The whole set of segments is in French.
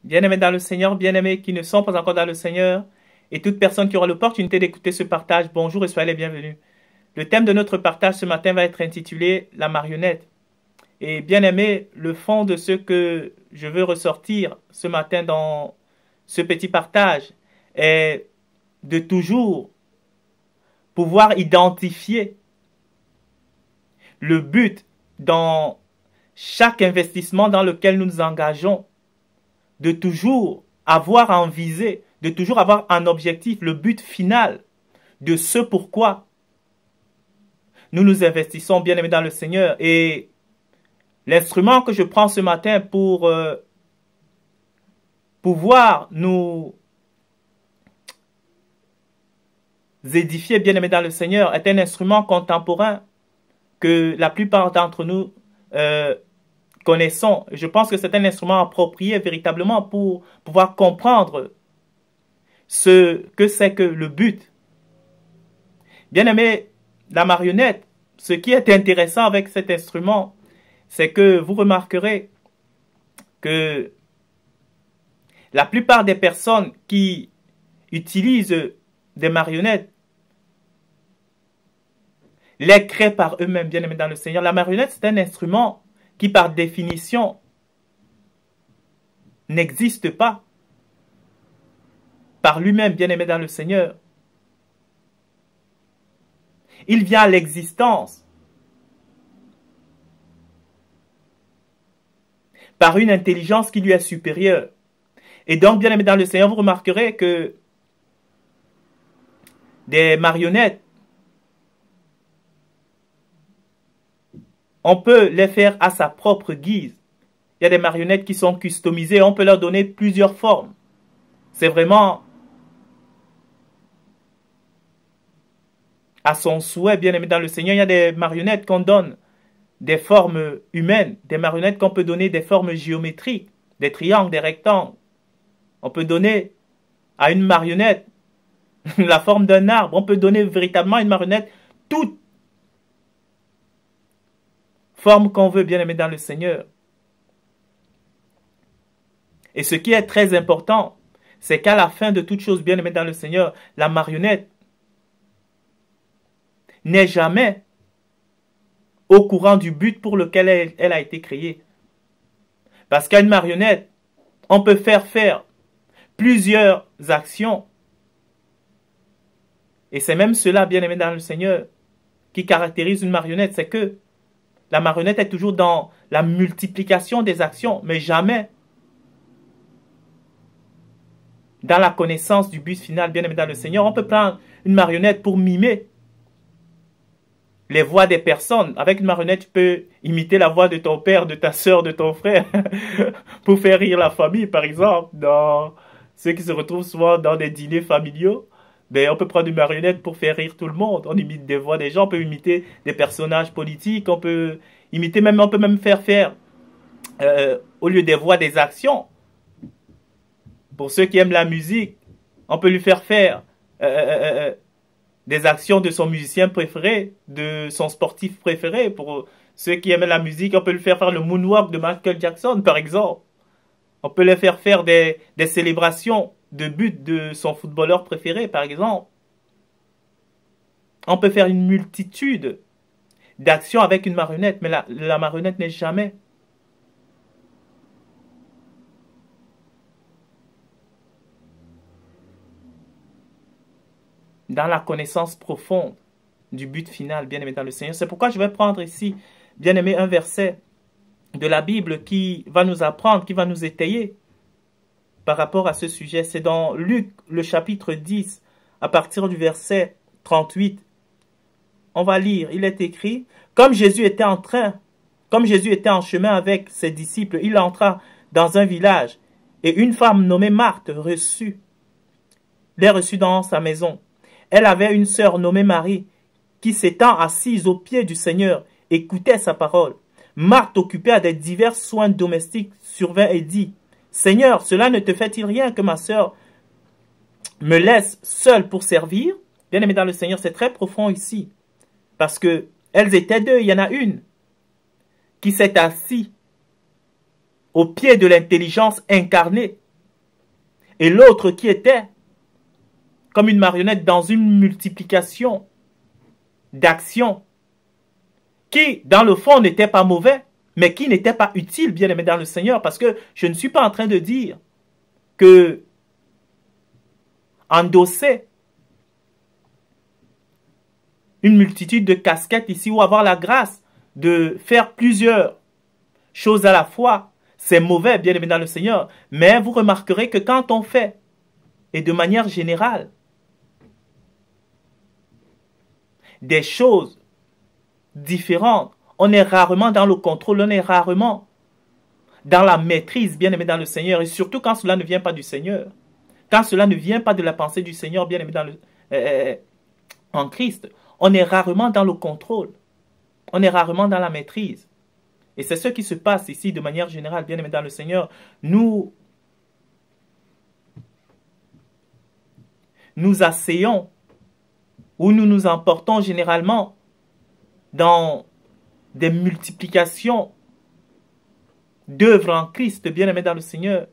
Bien-aimés dans le Seigneur, bien-aimés qui ne sont pas encore dans le Seigneur, et toute personne qui aura l'opportunité d'écouter ce partage, bonjour et soyez les bienvenus. Le thème de notre partage ce matin va être intitulé La marionnette. Et bien-aimés, le fond de ce que je veux ressortir ce matin dans ce petit partage est de toujours pouvoir identifier le but dans chaque investissement dans lequel nous nous engageons, de toujours avoir en visée, de toujours avoir un objectif, le but final de ce pourquoi nous nous investissons, bien aimés dans le Seigneur. Et l'instrument que je prends ce matin pour pouvoir nous édifier, bien aimés dans le Seigneur, est un instrument contemporain que la plupart d'entre nous connaissons. Je pense que c'est un instrument approprié véritablement pour pouvoir comprendre ce que c'est que le but. Bien aimé, la marionnette, ce qui est intéressant avec cet instrument, c'est que vous remarquerez que la plupart des personnes qui utilisent des marionnettes les créent par eux-mêmes, bien aimés dans le Seigneur. La marionnette, c'est un instrument qui, par définition, n'existe pas par lui-même, bien aimé dans le Seigneur. Il vient à l'existence par une intelligence qui lui est supérieure. Et donc, bien aimé dans le Seigneur, vous remarquerez que des marionnettes, on peut les faire à sa propre guise. Il y a des marionnettes qui sont customisées, on peut leur donner plusieurs formes. C'est vraiment à son souhait, bien aimé dans le Seigneur. Il y a des marionnettes qu'on donne des formes humaines, des marionnettes qu'on peut donner des formes géométriques, des triangles, des rectangles. On peut donner à une marionnette la forme d'un arbre. On peut donner véritablement à une marionnette toute forme qu'on veut, bien aimé dans le Seigneur. Et ce qui est très important, c'est qu'à la fin de toute chose, bien aimé dans le Seigneur, la marionnette n'est jamais au courant du but pour lequel elle a été créée. Parce qu'à une marionnette, on peut faire plusieurs actions. Et c'est même cela, bien aimé dans le Seigneur, qui caractérise une marionnette, c'est que la marionnette est toujours dans la multiplication des actions, mais jamais dans la connaissance du but final, bien aimé dans le Seigneur. On peut prendre une marionnette pour mimer les voix des personnes. Avec une marionnette, tu peux imiter la voix de ton père, de ta soeur, de ton frère, pour faire rire la famille, par exemple, dans ceux qui se retrouvent souvent dans des dîners familiaux. Ben, on peut prendre une marionnette pour faire rire tout le monde. On imite des voix des gens, on peut imiter des personnages politiques, on peut imiter même, on peut même faire au lieu des voix, des actions. Pour ceux qui aiment la musique, on peut lui faire des actions de son musicien préféré, de son sportif préféré. Pour ceux qui aiment la musique, on peut lui faire le moonwalk de Michael Jackson, par exemple. On peut lui faire des célébrations de but de son footballeur préféré, par exemple. On peut faire une multitude d'actions avec une marionnette, mais la marionnette n'est jamais dans la connaissance profonde du but final, bien aimé dans le Seigneur. C'est pourquoi je vais prendre ici, bien aimé, un verset de la Bible qui va nous apprendre, qui va nous étayer par rapport à ce sujet. C'est dans Luc, le chapitre 10, à partir du verset 38. On va lire, il est écrit, comme Jésus était en chemin avec ses disciples, il entra dans un village et une femme nommée Marthe les reçut dans sa maison. Elle avait une sœur nommée Marie qui s'étant assise aux pieds du Seigneur écoutait sa parole. Marthe, occupée à des divers soins domestiques, survint et dit, « Seigneur, cela ne te fait-il rien que ma sœur me laisse seule pour servir ?» Bien aimé dans le Seigneur, c'est très profond ici. Parce que elles étaient deux, il y en a une qui s'est assise au pied de l'intelligence incarnée et l'autre qui était comme une marionnette dans une multiplication d'actions qui, dans le fond, n'étaient pas mauvais, mais qui n'étaient pas utiles, bien aimés dans le Seigneur, parce que je ne suis pas en train de dire que endosser une multitude de casquettes ici ou avoir la grâce de faire plusieurs choses à la fois, c'est mauvais, bien aimé dans le Seigneur. Mais vous remarquerez que quand on fait, et de manière générale, des choses différentes, on est rarement dans le contrôle, on est rarement dans la maîtrise, bien aimé dans le Seigneur, et surtout quand cela ne vient pas du Seigneur. Quand cela ne vient pas de la pensée du Seigneur, bien aimé dans en Christ, on est rarement dans le contrôle. On est rarement dans la maîtrise. Et c'est ce qui se passe ici de manière générale, bien aimé dans le Seigneur. Nous asseyons ou nous nous emportons généralement dans des multiplications d'œuvres en Christ, bien aimé dans le Seigneur,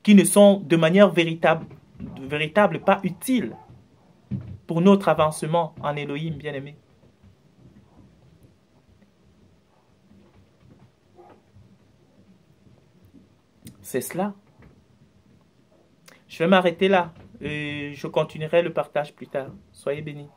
qui ne sont de manière véritable pas utiles pour notre avancement en Elohim, bien aimé. C'est cela. Je vais m'arrêter là et je continuerai le partage plus tard. Soyez bénis.